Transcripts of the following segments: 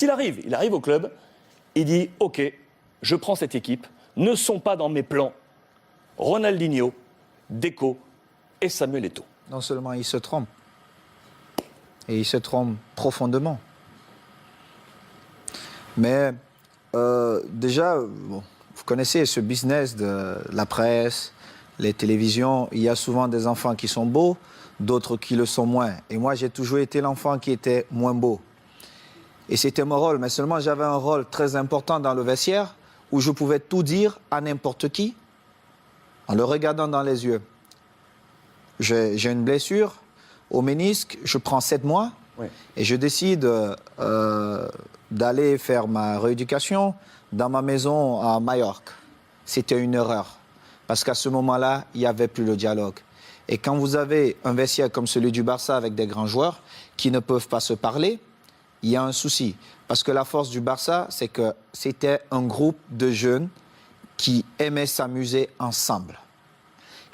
Il arrive au club, il dit « Ok, je prends cette équipe, ne sont pas dans mes plans Ronaldinho, Deco et Samuel Eto'o. » Non seulement il se trompe, et il se trompe profondément. Mais déjà, bon, vous connaissez ce business de la presse, les télévisions, il y a souvent des enfants qui sont beaux, d'autres qui le sont moins. Et moi, j'ai toujours été l'enfant qui était moins beau. Et c'était mon rôle, mais seulement j'avais un rôle très important dans le vestiaire où je pouvais tout dire à n'importe qui en le regardant dans les yeux. J'ai une blessure au ménisque, je prends 7 mois et je décide d'aller faire ma rééducation dans ma maison à Majorque. C'était une erreur parce qu'à ce moment-là, il n'y avait plus le dialogue. Et quand vous avez un vestiaire comme celui du Barça avec des grands joueurs qui ne peuvent pas se parler, il y a un souci. Parce que la force du Barça, c'est que c'était un groupe de jeunes qui aimaient s'amuser ensemble.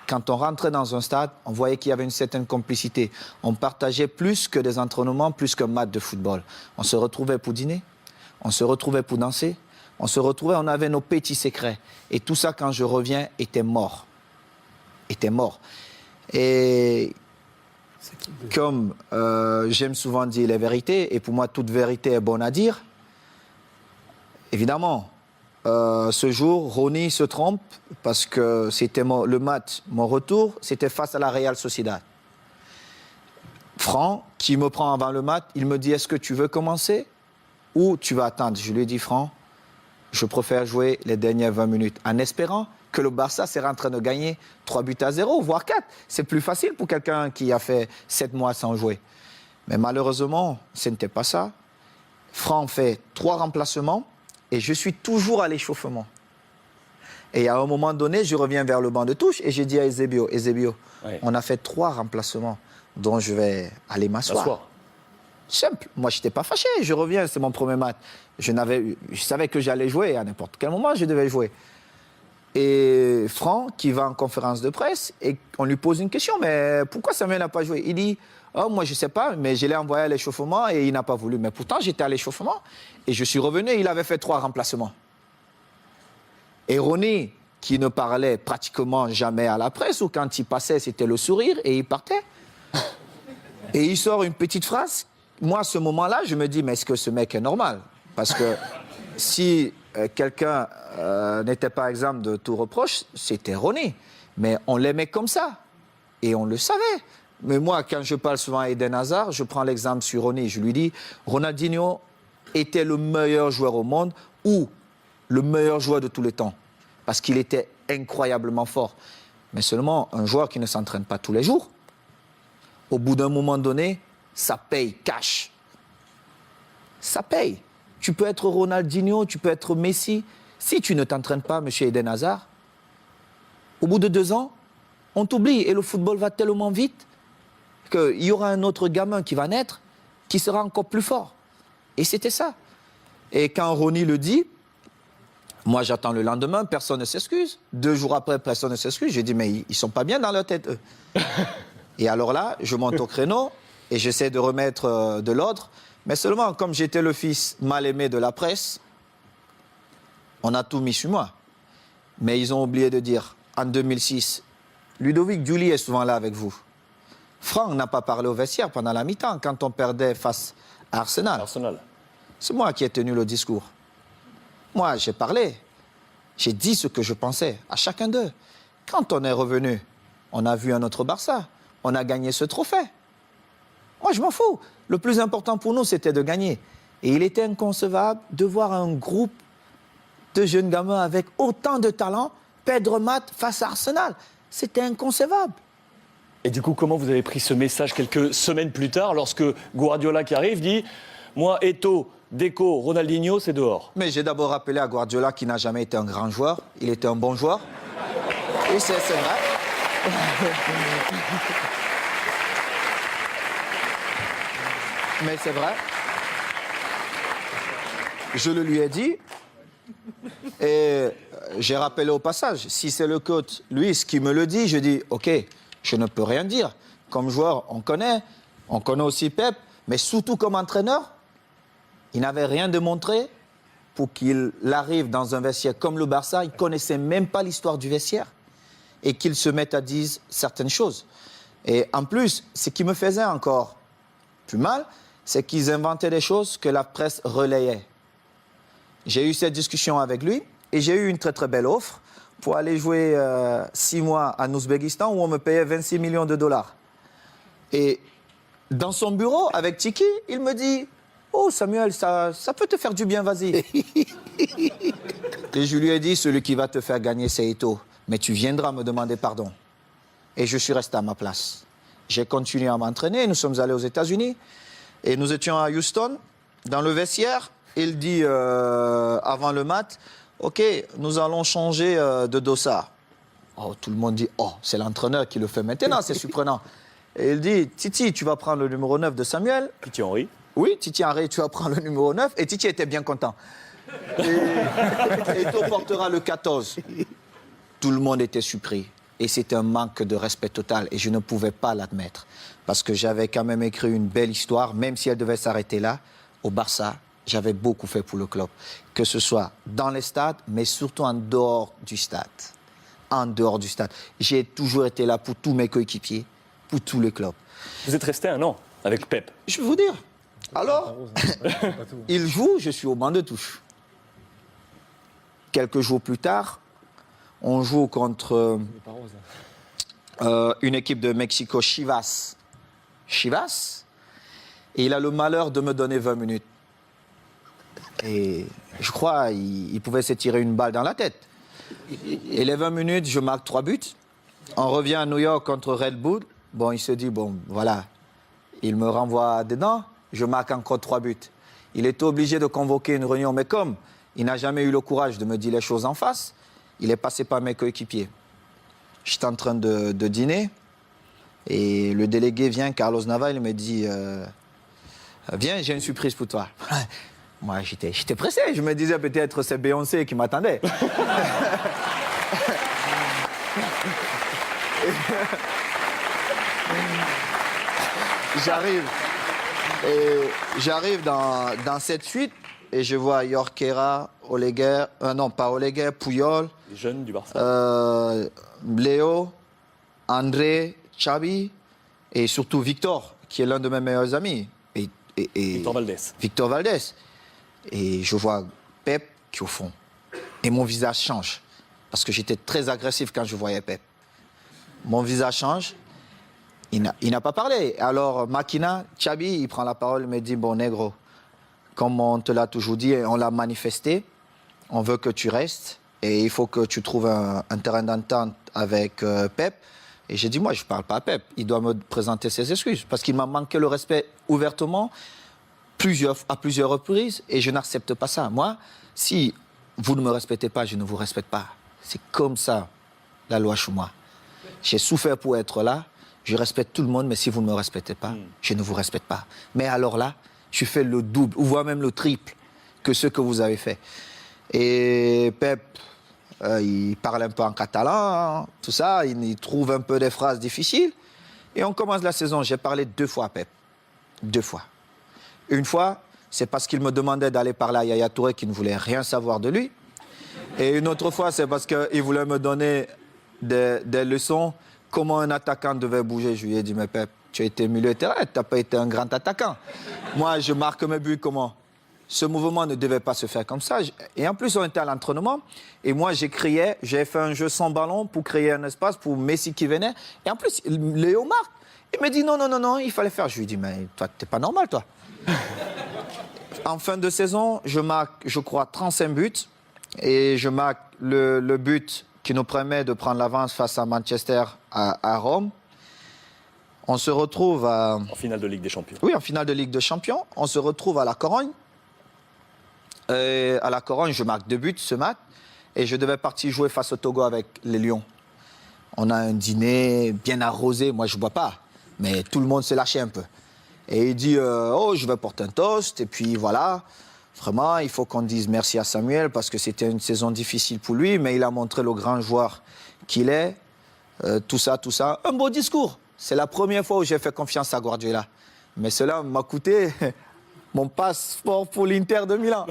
Quand on rentrait dans un stade, on voyait qu'il y avait une certaine complicité. On partageait plus que des entraînements, plus qu'un match de football. On se retrouvait pour dîner, on se retrouvait pour danser, on se retrouvait, on avait nos petits secrets. Et tout ça, quand je reviens, était mort. Était mort. Et comme j'aime souvent dire les vérités, et pour moi, toute vérité est bonne à dire, évidemment, ce jour, Ronny se trompe parce que c'était le match, mon retour, c'était face à la Real Sociedad. Franck, qui me prend avant le match, il me dit « Est-ce que tu veux commencer ou tu vas attendre ?» Je lui ai dit « Franck, je préfère jouer les dernières 20 minutes en espérant que le Barça serait en train de gagner 3-0, voire 4. C'est plus facile pour quelqu'un qui a fait 7 mois sans jouer. » Mais malheureusement, ce n'était pas ça. Franck fait 3 remplacements et je suis toujours à l'échauffement. Et à un moment donné, je reviens vers le banc de touche et j'ai dit à Eusebio, on a fait 3 remplacements, dont je vais aller m'asseoir. Simple. Moi, je n'étais pas fâché. Je reviens, c'est mon premier match. Je savais que j'allais jouer. À n'importe quel moment, je devais jouer. Et Franck, qui va en conférence de presse, et on lui pose une question. Mais pourquoi Samuel n'a pas joué? Il dit, oh, moi, je ne sais pas, mais je l'ai envoyé à l'échauffement et il n'a pas voulu. Mais pourtant, j'étais à l'échauffement et je suis revenu et il avait fait 3 remplacements. Et Ronny, qui ne parlait pratiquement jamais à la presse, ou quand il passait, c'était le sourire et il partait. Et il sort une petite phrase. Moi, à ce moment-là, je me dis, mais est-ce que ce mec est normal? Parce que si quelqu'un n'était pas exempt de tout reproche, c'était Ronny. Mais on l'aimait comme ça. Et on le savait. Mais moi, quand je parle souvent à Eden Hazard, je prends l'exemple sur Ronny. Je lui dis, Ronaldinho était le meilleur joueur au monde ou le meilleur joueur de tous les temps. Parce qu'il était incroyablement fort. Mais seulement un joueur qui ne s'entraîne pas tous les jours, au bout d'un moment donné, ça paye cash. Ça paye. Tu peux être Ronaldinho, tu peux être Messi. Si tu ne t'entraînes pas, monsieur Eden Hazard, au bout de 2 ans, on t'oublie. Et le football va tellement vite qu'il y aura un autre gamin qui va naître qui sera encore plus fort. Et c'était ça. Et quand Ronny le dit, moi j'attends le lendemain, personne ne s'excuse. 2 jours après, personne ne s'excuse. J'ai dit, mais ils ne sont pas bien dans leur tête, eux. Et alors là, je monte au créneau et j'essaie de remettre de l'ordre. Mais seulement, comme j'étais le fils mal aimé de la presse, on a tout mis sur moi. Mais ils ont oublié de dire, en 2006, Ludovic Giuli est souvent là avec vous. Franck n'a pas parlé au vestiaire pendant la mi-temps, quand on perdait face à Arsenal. C'est moi qui ai tenu le discours. Moi, j'ai parlé. J'ai dit ce que je pensais à chacun d'eux. Quand on est revenu, on a vu un autre Barça. On a gagné ce trophée. Moi, je m'en fous. Le plus important pour nous, c'était de gagner. Et il était inconcevable de voir un groupe de jeunes gamins avec autant de talent perdre match face à Arsenal. C'était inconcevable. Et du coup, comment vous avez pris ce message quelques semaines plus tard, lorsque Guardiola qui arrive dit « Moi, Eto'o, Deco, Ronaldinho, c'est dehors ». Mais j'ai d'abord rappelé à Guardiola qu'il n'a jamais été un grand joueur. Il était un bon joueur. Et c'est vrai. Mais c'est vrai. Je le lui ai dit. Et j'ai rappelé au passage, si c'est le coach Luis qui me le dit, je dis, OK, je ne peux rien dire. Comme joueur, on connaît aussi Pep, mais surtout comme entraîneur, Il n'avait rien démontré pour qu'il arrive dans un vestiaire comme le Barça. Il ne connaissait même pas l'histoire du vestiaire et qu'il se mette à dire certaines choses. Et en plus, ce qui me faisait encore plus mal, c'est qu'ils inventaient des choses que la presse relayait. J'ai eu cette discussion avec lui et j'ai eu une très très belle offre pour aller jouer 6 mois en Ouzbékistan où on me payait 26 millions de dollars. Et dans son bureau, avec Tiki, il me dit « Oh Samuel, ça peut te faire du bien, vas-y. » Et je lui ai dit « Celui qui va te faire gagner, c'est Eto'o. Mais tu viendras me demander pardon. » Et je suis resté à ma place. J'ai continué à m'entraîner, nous sommes allés aux États-Unis. Et nous étions à Houston, dans le vestiaire. Il dit avant le match, « Ok, nous allons changer de dossard. » Oh, tout le monde dit « Oh, c'est l'entraîneur qui le fait maintenant, c'est surprenant. » Et il dit « Titi, tu vas prendre le numéro 9 de Samuel. » Titi Henry. Oui, Titi Henry, tu vas prendre le numéro 9. Et Titi était bien content. Et Eto'o portera le 14. Tout le monde était surpris. Et c'était un manque de respect total. Et je ne pouvais pas l'admettre. Parce que j'avais quand même écrit une belle histoire, même si elle devait s'arrêter là, au Barça. J'avais beaucoup fait pour le club. Que ce soit dans les stades, mais surtout en dehors du stade. En dehors du stade. J'ai toujours été là pour tous mes coéquipiers, pour tous les clubs. Vous êtes resté 1 an avec Pep. Je vais vous dire. Alors, il joue, je suis au banc de touche. Quelques jours plus tard, on joue contre une équipe de Mexico, Chivas. Chivas. Et il a le malheur de me donner 20 minutes. Et je crois qu'il pouvait se tirer une balle dans la tête. Et les 20 minutes, je marque 3 buts. On revient à New York contre Red Bull. Bon, il se dit, bon, voilà. Il me renvoie dedans. Je marque encore 3 buts. Il était obligé de convoquer une réunion. Mais comme il n'a jamais eu le courage de me dire les choses en face, il est passé par mes coéquipiers. J'étais en train de dîner. Et le délégué vient, Carlos Nava, il me dit viens, j'ai une surprise pour toi. Moi, j'étais pressé. Je me disais peut-être c'est Beyoncé qui m'attendait. J'arrive dans cette suite et je vois Jorquera, Oleguer, non pas Oleguer, Puyol, Les jeunes du Barça. Léo, André, Xavi et surtout Victor, qui est l'un de mes meilleurs amis. Et Victor Valdés. Victor Valdés. Et je vois Pep qui est au fond. Et mon visage change. Parce que j'étais très agressif quand je voyais Pep. Mon visage change. Il n'a pas parlé. Alors, Makina, Xavi, il prend la parole, il me dit, bon, négro, comme on te l'a toujours dit, on l'a manifesté, on veut que tu restes et il faut que tu trouves un terrain d'entente avec Pep. Et j'ai dit, moi, je ne parle pas à Pep. Il doit me présenter ses excuses parce qu'il m'a manqué le respect ouvertement à plusieurs reprises et je n'accepte pas ça. Moi, si vous ne me respectez pas, je ne vous respecte pas. C'est comme ça, la loi chez moi. J'ai souffert pour être là. Je respecte tout le monde, mais si vous ne me respectez pas, je ne vous respecte pas. Mais alors là, je fais le double, ou voire même le triple que ce que vous avez fait. Et Pep, il parle un peu en catalan, tout ça, il trouve un peu des phrases difficiles. Et on commence la saison. J'ai parlé 2 fois à Pep. 2 fois. Une fois, c'est parce qu'il me demandait d'aller parler à Yaya Touré qui ne voulait rien savoir de lui. Et une autre fois, c'est parce qu'il voulait me donner des leçons. Comment un attaquant devait bouger. Je lui ai dit, mais Pep, tu as été milieu de terrain, tu n'as pas été un grand attaquant. Moi, je marque mes buts comment? Ce mouvement ne devait pas se faire comme ça. Et en plus, on était à l'entraînement. Et moi, j'ai fait un jeu sans ballon pour créer un espace pour Messi qui venait. Et en plus, Léo marque. Il me dit, non, il fallait faire. Je lui ai dit, mais toi, t'es pas normal, toi. En fin de saison, je marque, je crois, 35 buts. Et je marque le but qui nous permet de prendre l'avance face à Manchester à Rome. On se retrouve En finale de Ligue des Champions. Oui, en finale de Ligue des Champions. On se retrouve à la Corogne. Et à la Corogne, je marque 2 buts ce match. Et je devais partir jouer face au Togo avec les Lions. On a un dîner bien arrosé. Moi, je ne bois pas. Mais tout le monde s'est lâché un peu. Et il dit, oh, je vais porter un toast. Et puis voilà. Vraiment, il faut qu'on dise merci à Samuel parce que c'était une saison difficile pour lui, mais il a montré le grand joueur qu'il est. Tout ça. Un beau discours. C'est la première fois où j'ai fait confiance à Guardiola. Mais cela m'a coûté mon passeport pour l'Inter de Milan.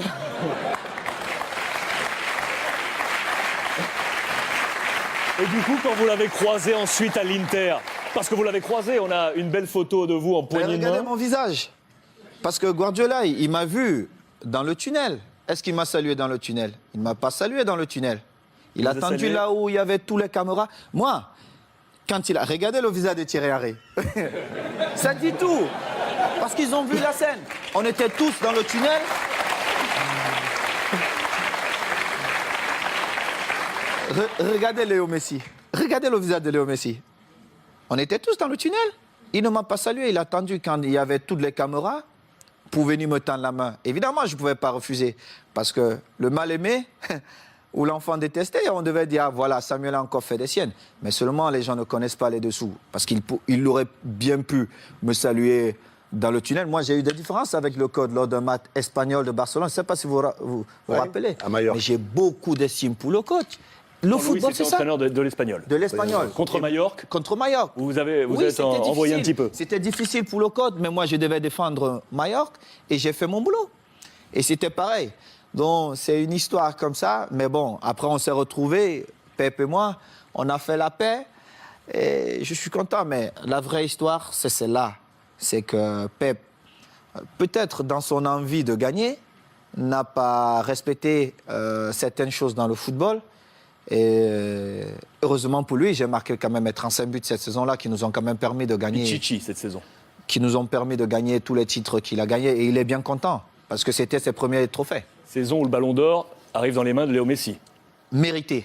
Et du coup, quand vous l'avez croisé ensuite à l'Inter, parce que vous l'avez croisé, on a une belle photo de vous en poignée de Regardez main. mon visage. Parce que Guardiola, il m'a vu dans le tunnel. Est-ce qu'il m'a salué dans le tunnel? Il ne m'a pas salué dans le tunnel. Il a vous a attendu salué? là où il y avait tous les caméras. Moi, quand il a regardé le visage de Thierry Henry, ça dit tout. Parce qu'ils ont vu la scène. On était tous dans le tunnel. Regardez Léo Messi. Regardez le visage de Léo Messi. On était tous dans le tunnel. Il ne m'a pas salué. Il a attendu quand il y avait toutes les caméras pour venir me tendre la main. Évidemment, je ne pouvais pas refuser. Parce que le mal-aimé ou l'enfant détesté, on devait dire, ah, voilà, Samuel a encore fait des siennes. Mais seulement, les gens ne connaissent pas les dessous. Parce qu'il aurait bien pu me saluer dans le tunnel. Moi, j'ai eu des différences avec le code lors d'un match espagnol de Barcelone. Je ne sais pas si vous vous rappelez. à Majorque. Mais j'ai beaucoup d'estime pour le coach. Le Louis, football, c'était c'est ça. entraîneur de l'Espagnol. De l'Espagnol. Contre Majorque, Contre Majorque. vous Oui, êtes c'était envoyé un difficile. petit peu. C'était difficile pour le code, mais moi, je devais défendre Majorque et j'ai fait mon boulot. Et c'était pareil. Donc, c'est une histoire comme ça. Mais bon, après, on s'est retrouvés, Pep et moi, on a fait la paix. Et je suis content. Mais la vraie histoire, c'est celle-là. C'est que Pep, peut-être dans son envie de gagner, n'a pas respecté certaines choses dans le football. Et heureusement pour lui, j'ai marqué quand même 35 buts cette saison-là qui nous ont quand même permis de gagner. Pichichi cette saison. Qui nous ont permis de gagner tous les titres qu'il a gagnés. Et il est bien content parce que c'était ses premiers trophées. Saison où le Ballon d'Or arrive dans les mains de Léo Messi. Mérité.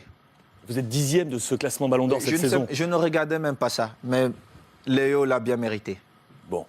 Vous êtes 10e de ce classement Ballon d'Or cette Je saison. ne regardais même pas ça, mais Léo l'a bien mérité. Bon.